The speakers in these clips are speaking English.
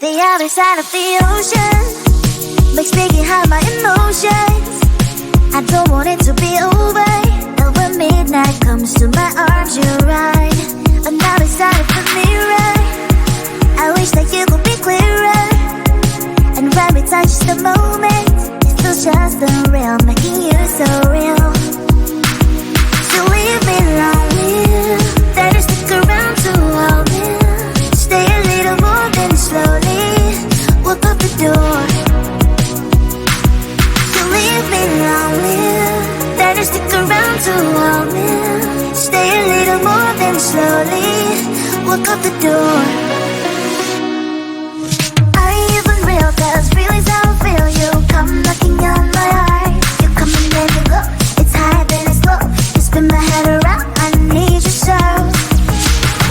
The other side of the ocean makes me hide my emotions. I don't want it to be over. And when midnight comes to my arms, you're right. Another side of the mirror, I wish that you could be clearer. And when we touch the moment, it feels just unreal, making you so real. So leave me lonely, then you stick around to hold me. Stay a little more, then slowly walk up the door. So leave me lonely, then you stick around to hold me. Stay a little more, then slowly walk up the door. Are you even real? 'Cause feelings how I feel. You come knocking on my heart. You come and then you go. It's high then it's low. You spin my head around. I need you so.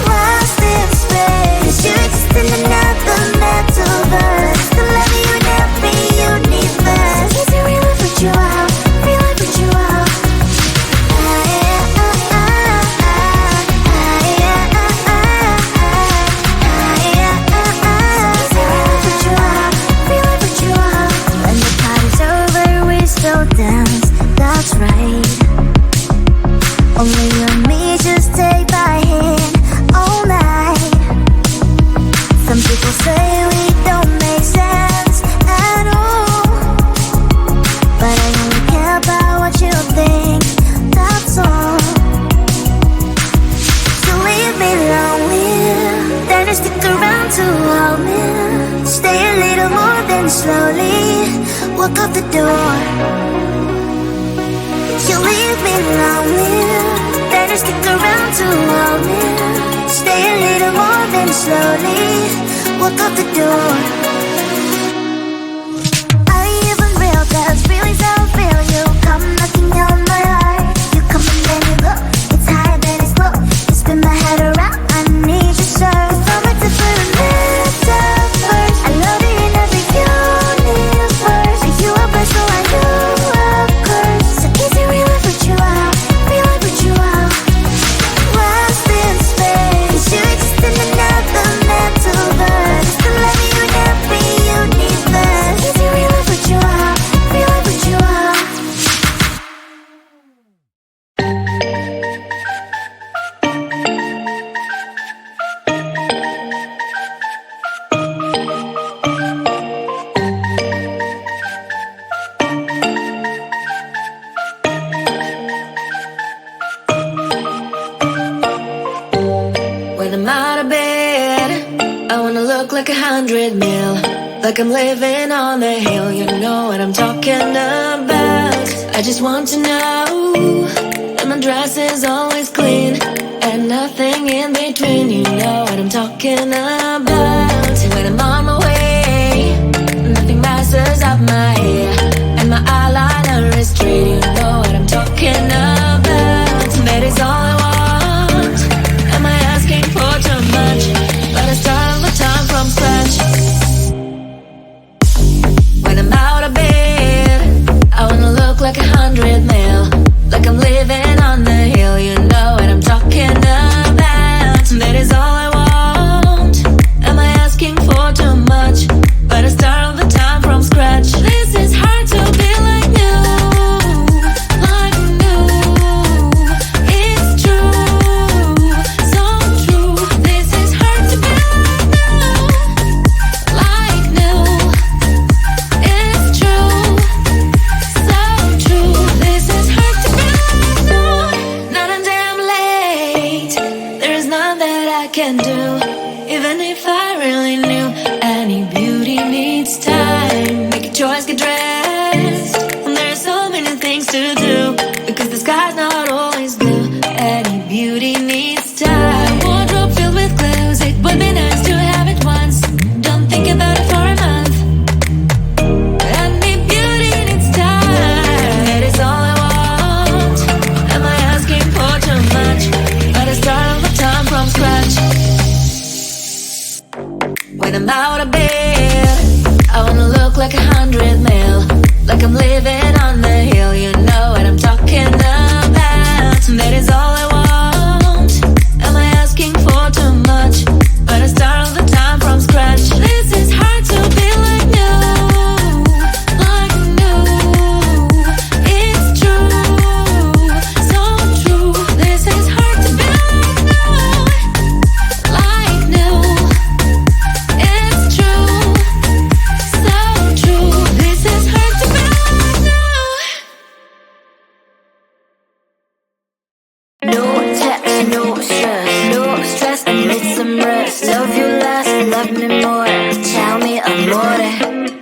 Lost in space. You exist in another mental verse. The love you never universe. Is it real? I put you out. Real? I put you out. Dance, that's right. Only you and me, just take my hand all night. Some people say we don't make sense at all, but I only care about what you think, that's all. So leave me lonely, then you stick around to hold me. Stay a little more, then slowly walk out the door. You leave me lonely, then you stick around to hold me. Stay a little more, then slowly walk out the door. Are you even real? 'Cause feelings how I feel. You come knocking on my heart. You come and then you go. It's high then it's low. You spin my head around. I need you so. It's all like the metaphors. I love you in every universe. Are you a bird, so I know a curse. So is it real? I put you out. Real? I put you out. Lost in space. You exist in another mental verse. It's the love you never universe. Is it real? I put you out. Real? I put you out. When I'm out of bed, I wanna look like 100 mil, like I'm living on the hill. You know what I'm talking about. I just want to know that my dress is always clean and nothing in between. You know what I'm talking about. When I'm on my way, nothing messes up my hair, and my eyeliner is straight. You know what I'm talking about. That is all I want. Am I asking for too much? But I start all the time from scratch. When I'm out of bed, I wanna look like 100 mil, like I'm living on the hill. You know what I'm talking about. That is all I want. Am I asking for too much? But I start all the time from scratch. This is hard to be like new, like new. It's true, so true. This is hard to be like new, it's true, so true. This is hard to be like new. Not a damn late. There is none that I can do, even if I really knew. Any beauty needs time. Make a choice, get dressed. And there are so many things to do, because the sky's not always blue. Any beauty needs time. Wardrobe filled with clues. It would be nice to have it once. Don't think about it for a month. Any beauty needs time. That is all I want. Am I asking for too much? But I start all the time from scratch. When I'm out of bed, I wanna look like 100 mil, like I'm living on the hill. You know what I'm talking about. That is all I want. Am I asking for too much? But I start all the time from scratch. This is hard. more. Tell me amore.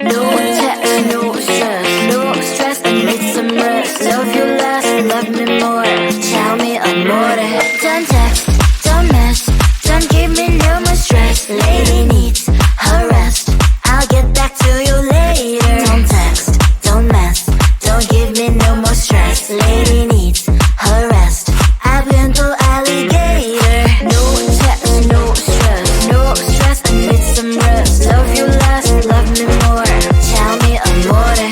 No text, no stress, no stress. I need some rest. Love you less, love me more. Tell me amore. Don't text, don't mess, don't give me no more stress. Lady needs her rest. I'll get back to you later. Don't text, don't mess, don't give me no more stress. Lady needs her rest. I've been to alligator. No text, no stress, no stress. I need some rest. Love you less, love me more. Tell me amore.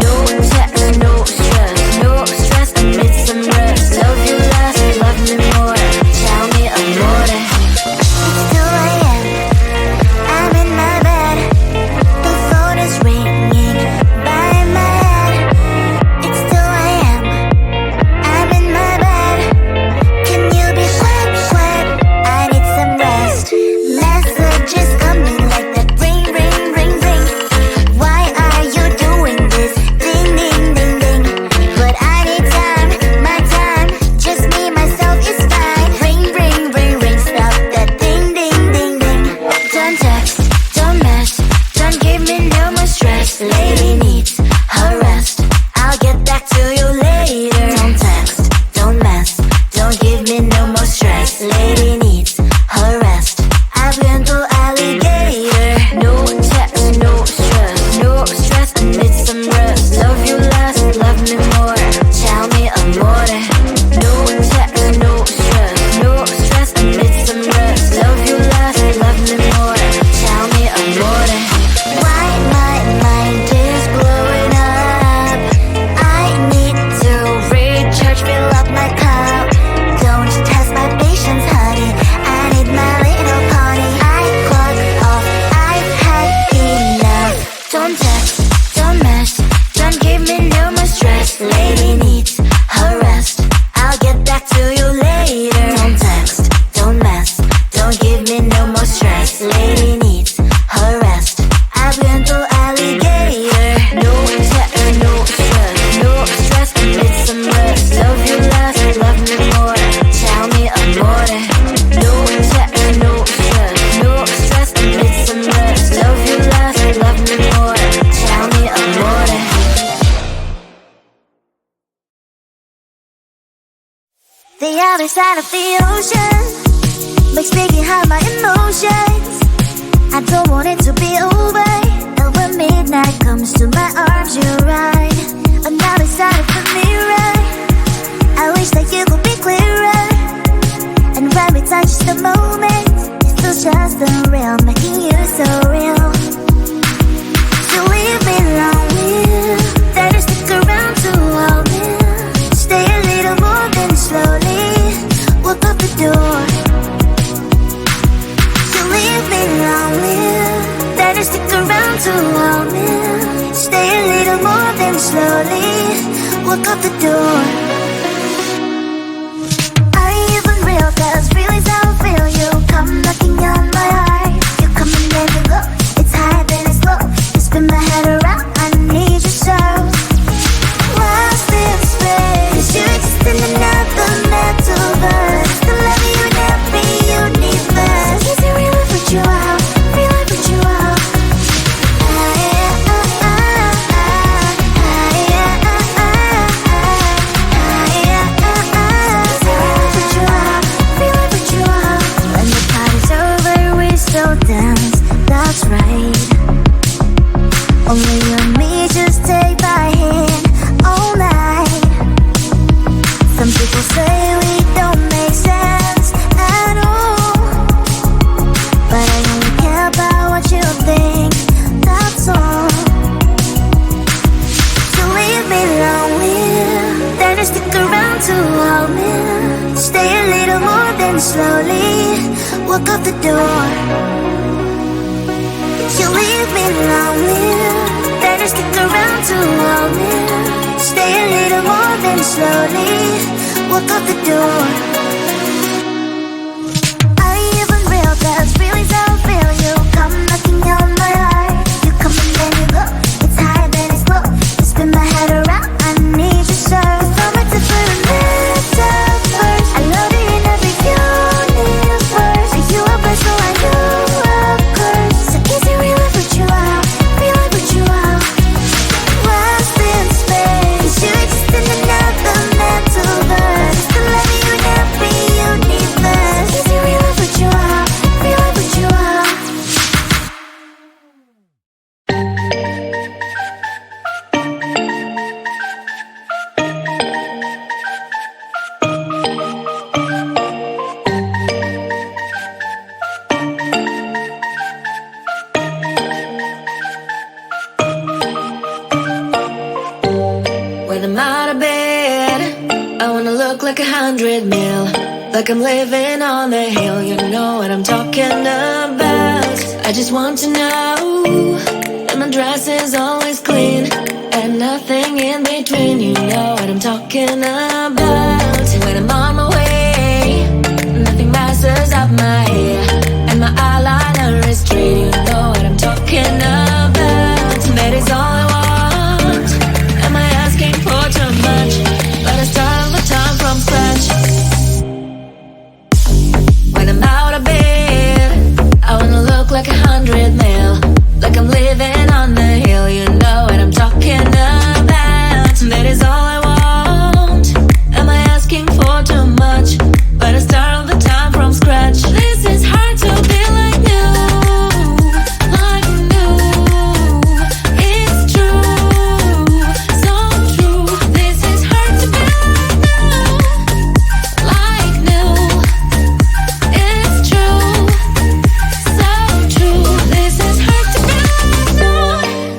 No text, no stress, no stress. I need some rest. Love you less, love me more. Tell me amore. It's 2 a.m. I'm in my bed. The phone is ringing by my head. It's 2 a.m. I'm in my bed. Can you be quiet, quiet? I need some rest. Messages coming like that. Ring, ring, ring, ring. Why are you doing this? Ding, ding, ding, ding. But I need time, my time. Just me, myself is fine. Ring, ring, ring, ring. Stop that ding, ding, ding, ding. Don't text, don't mess, don't give me no more stress. Lady needs her rest. I'll get back to you later. Don't text, don't mess, don't give me no more stress. Lady needs her rest. I've been to alligator. No text, no stress, no stress. I need some rest. Love you less, love me more. Tell me amore. No text, no stress, no stress. I need some rest. Love you less, love me more. Tell me amore. Why my mind is blowing up? I need to recharge, fill up my cup. Don't test my patience, honey. I need my little pony. I clock off, I've had enough. Don't text, don't mess, don't give me no more stress. Lady needs her rest. I'll get back to you later. Don't text, don't mess, don't give me no more stress. Lady needs her rest. I've been to alligator. No text, no stress, no stress. I need some rest. Love you less, love me more. Tell me amore. No text, no stress, no stress. I need some rest. Love you less, love me more. Tell me amore. The other side of the ocean makes me hide my emotions. I don't want it to be over. And when midnight comes to my arms, you're right. Another side of the mirror. I wish that you could be clearer. And when we touch just a moment, it feels just unreal, making you so real. So leave me lonely. Then you stick around to hold me. Stay a little more than slowly walk up the door. So leave me lonely. Then you stick around to hold me. Stay a little more than slowly walk up the door. Are you even real? 'Cause feelings how I feel. You come knocking on my heart. You come and then you go. It's high then it's low. You spin my head around. I need you so. Lost in space. 'Cause you exist in another metaverse. The love you in every universe. Easy really put you out. Really put you out. When the party's over, we still dance. That's right. Only you and me, just take my hand all night. Some people say we don't make sense at all, but I only care about what you think, that's all. So leave me lonely, then you stick around to hold me. Stay a little more than slowly walk up the door. You leave me lonely, then you stick around to hold me. Stay a little more than slowly walk up the door. Are you even real? 'Cause feelings how I feel. You come knocking on my heart. You come and then you go. It's high then it's low. You spin my head around. I need you so. From a different metaverse. I love you in every universe. Are you a person? I know, of course. So When I'm out of bed, I wanna look like 100 mil, like I'm living on the hill. You know what I'm talking about. I just want to know that my dress is always clean and nothing in between. You know what I'm talking about. When I'm on my way, nothing messes up my hair, and my eyeliner is straight. You know what I'm talking about. That is all I want. Am I asking for too much? But I start all the time from scratch. When I'm out of bed, I wanna look like 100 mil, like I'm living on the hill. You know what I'm talking about. That is all I want. Am I asking for too much? But I start all the time from scratch. This is hard to be like new, like new. It's true, so true. This is hard to be like new, it's true, so true. This is hard to be like new.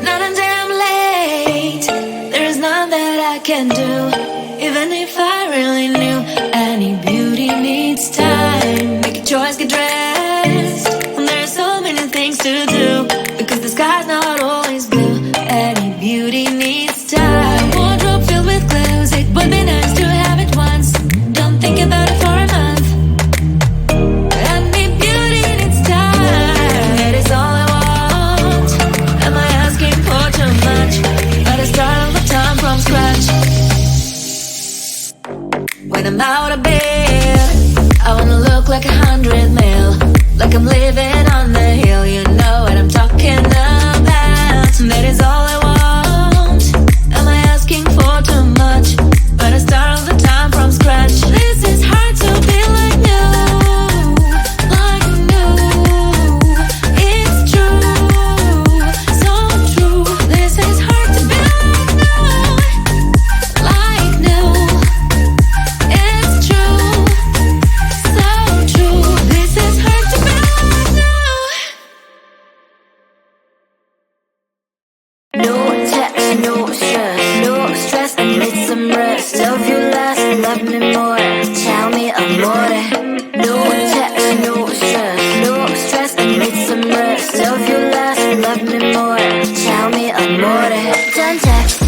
Not until I'm late, there is none that I can do. Even if I really knew, any beauty needs time. Make a choice, get dressed, and there are so many things to do, because the sky's not always blue. Any beauty needs time. Wardrobe filled with clues, it would be nice to have it once. Don't think about it for a month. Any beauty needs time. That is all I want. Am I asking for too much? But I start all the time from scratch. When I'm out of bed, I wanna look like 100 mil, like I'm living on the hill. You know what I'm talking about. That is all I want. Am I asking for too much? But I start all the time from scratch. This is hard to be like new, like new. It's true, so true. This is hard to be like new. It's true, so true. This is hard to be now. No text, no stress, I need some rest. Love you less, love me more, tell me amore. No text, no stress, I need some rest. Love you less, love me more, tell me amore. Don't text,